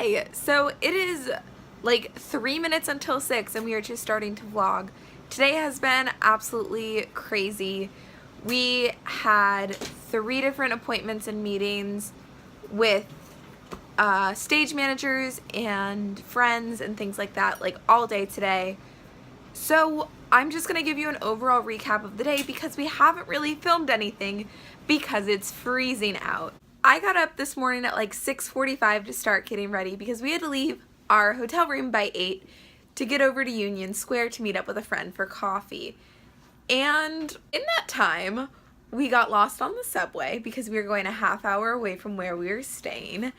Hi! So it is like 3 minutes until 6 and we are just starting to vlog. Today has been absolutely crazy. We had 3 different appointments and meetings with stage managers and friends and things like that, like all day today. So I'm just going to give you an overall recap of the day because we haven't really filmed anything because it's freezing out. I got up this morning at like 6:45 to start getting ready because we had to leave our hotel room by 8 to get over to Union Square to meet up with a friend for coffee. And in that time, we got lost on the subway because we were going a half hour away from where we were staying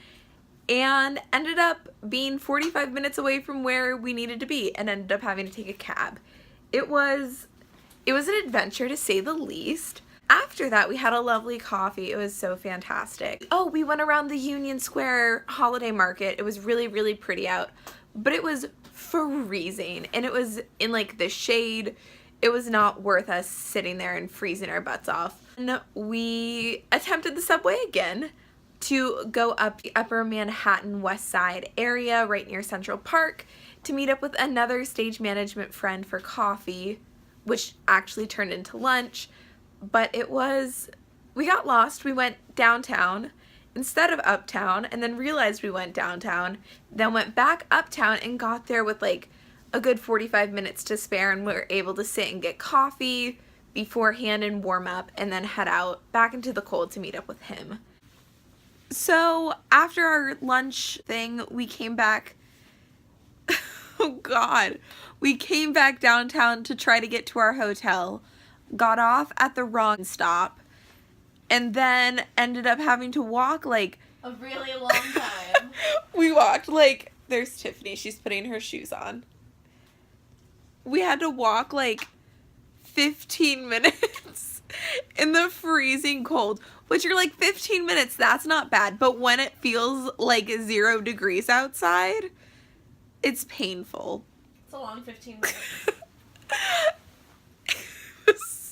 and ended up being 45 minutes away from where we needed to be and ended up having to take a cab. It was an adventure to say the least. After that, we had a lovely coffee. It was so fantastic. Oh, we went around the Union Square holiday market. It was really, really pretty out, but it was freezing and it was in like the shade. It was not worth us sitting there and freezing our butts off. And we attempted the subway again to go up the Upper Manhattan West Side area right near Central Park to meet up with another stage management friend for coffee, which actually turned into lunch. But we got lost. We went downtown instead of uptown and then realized we went downtown, then went back uptown and got there with like a good 45 minutes to spare, and we were able to sit and get coffee beforehand and warm up and then head out back into the cold to meet up with him. So after our lunch thing, we came back, oh God, we came back downtown to try to get to our hotel. Got off at the wrong stop and then ended up having to walk like a really long time. We walked like, there's Tiffany, she's putting her shoes on. We had to walk like 15 minutes in the freezing cold, which you're like 15 minutes, that's not bad, but when it feels like 0 degrees outside, it's painful. It's a long 15 minutes.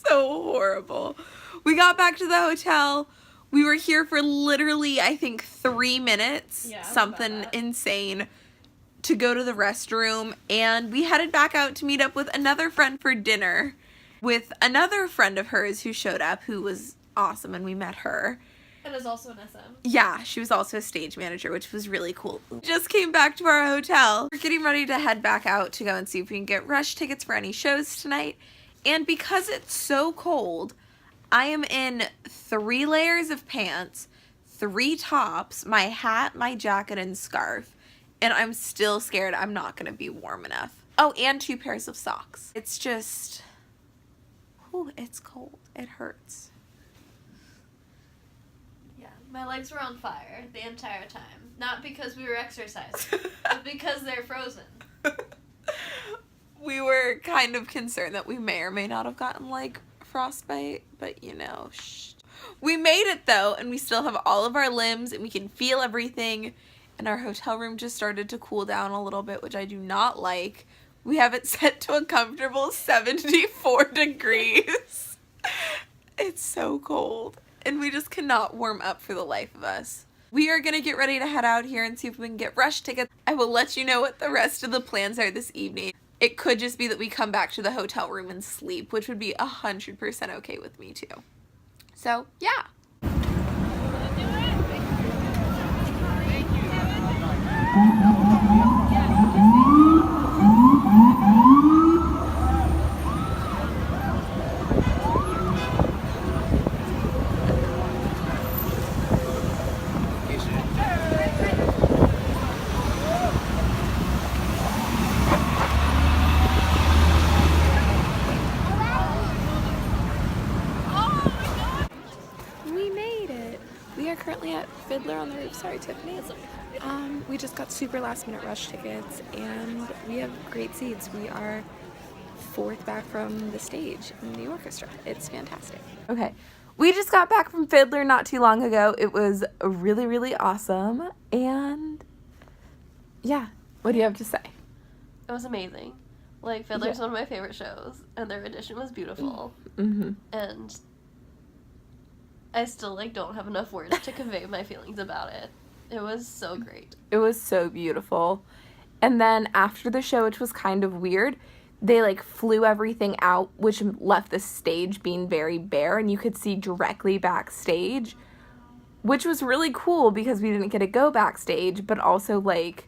So horrible. We got back to the hotel. We were here for literally, I think, 3 minutes. Yeah, something insane, to go to the restroom. And we headed back out to meet up with another friend for dinner with another friend of hers who showed up, who was awesome, and we met her. And is also an SM. Yeah, she was also a stage manager, which was really cool. Just came back to our hotel. We're getting ready to head back out to go and see if we can get rush tickets for any shows tonight. And because it's so cold, I am in 3 layers of pants, 3 tops, my hat, my jacket, and scarf. And I'm still scared I'm not going to be warm enough. Oh, and 2 pairs of socks. It's just, whew, it's cold. It hurts. Yeah, my legs were on fire the entire time. Not because we were exercising, but because they're frozen. We were kind of concerned that we may or may not have gotten like frostbite, but you know, shh. We made it though, and we still have all of our limbs and we can feel everything, and our hotel room just started to cool down a little bit, which I do not like. We have it set to a comfortable 74 degrees. It's so cold, and we just cannot warm up for the life of us. We are going to get ready to head out here and see if we can get rush tickets. I will let you know what the rest of the plans are this evening. It could just be that we come back to the hotel room and sleep, which would be 100% okay with me too. So, yeah. Currently at Fiddler on the Roof. Sorry, Tiffany. We just got super last minute rush tickets and we have great seats. We are 4th back from the stage in the orchestra. It's fantastic. Okay, we just got back from Fiddler not too long ago. It was really, really awesome. And yeah, what do you have to say? It was amazing. Like, Fiddler's one of my favorite shows, and their audition was beautiful. Mm-hmm. And I still, like, don't have enough words to convey my feelings about it. It was so great. It was so beautiful. And then after the show, which was kind of weird, they like flew everything out, which left the stage being very bare, and you could see directly backstage, which was really cool because we didn't get to go backstage, but also like...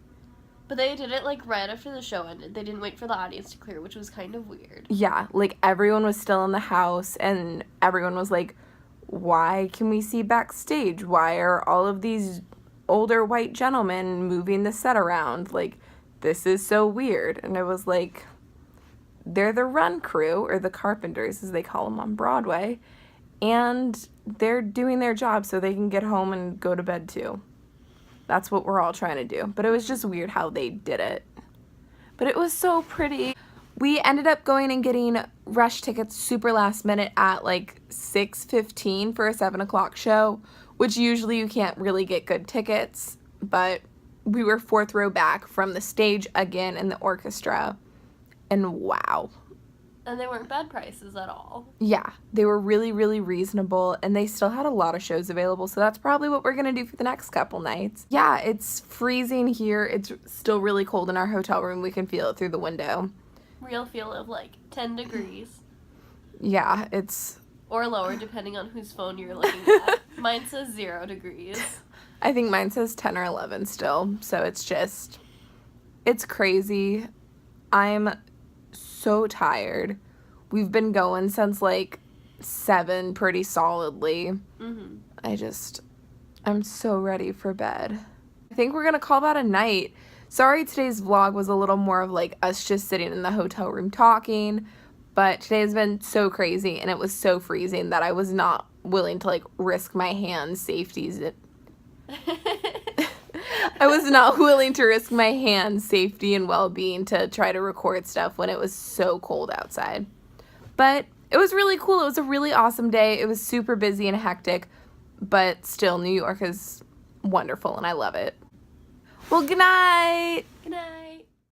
But they did it like right after the show ended. They didn't wait for the audience to clear, which was kind of weird. Yeah, like everyone was still in the house, and everyone was like, why can we see backstage? Why are all of these older white gentlemen moving the set around? Like, this is so weird. And it was like, they're the run crew, or the carpenters as they call them on Broadway, and they're doing their job so they can get home and go to bed too. That's what we're all trying to do. But it was just weird how they did it. But it was so pretty. We ended up going and getting rush tickets super last minute at like 6:15 for a 7 o'clock show, which usually you can't really get good tickets, but we were 4th row back from the stage again in the orchestra, and wow. And they weren't bad prices at all. Yeah, they were really, really reasonable, and they still had a lot of shows available, so that's probably what we're going to do for the next couple nights. Yeah, it's freezing here. It's still really cold in our hotel room. We can feel it through the window. Real feel of like 10 degrees. Yeah, it's... Or lower, depending on whose phone you're looking at. Mine says 0 degrees. I think mine says 10 or 11 still, so it's just... It's crazy. I'm so tired. We've been going since like 7 pretty solidly. I'm so ready for bed. I think we're gonna call that a night. Sorry today's vlog was a little more of like us just sitting in the hotel room talking, but today has been so crazy and it was so freezing that I was not willing to like risk my hand safeties. I was not willing to risk my hand safety and well-being to try to record stuff when it was so cold outside. But it was really cool. It was a really awesome day. It was super busy and hectic, but still, New York is wonderful and I love it. Well, good night. Good night.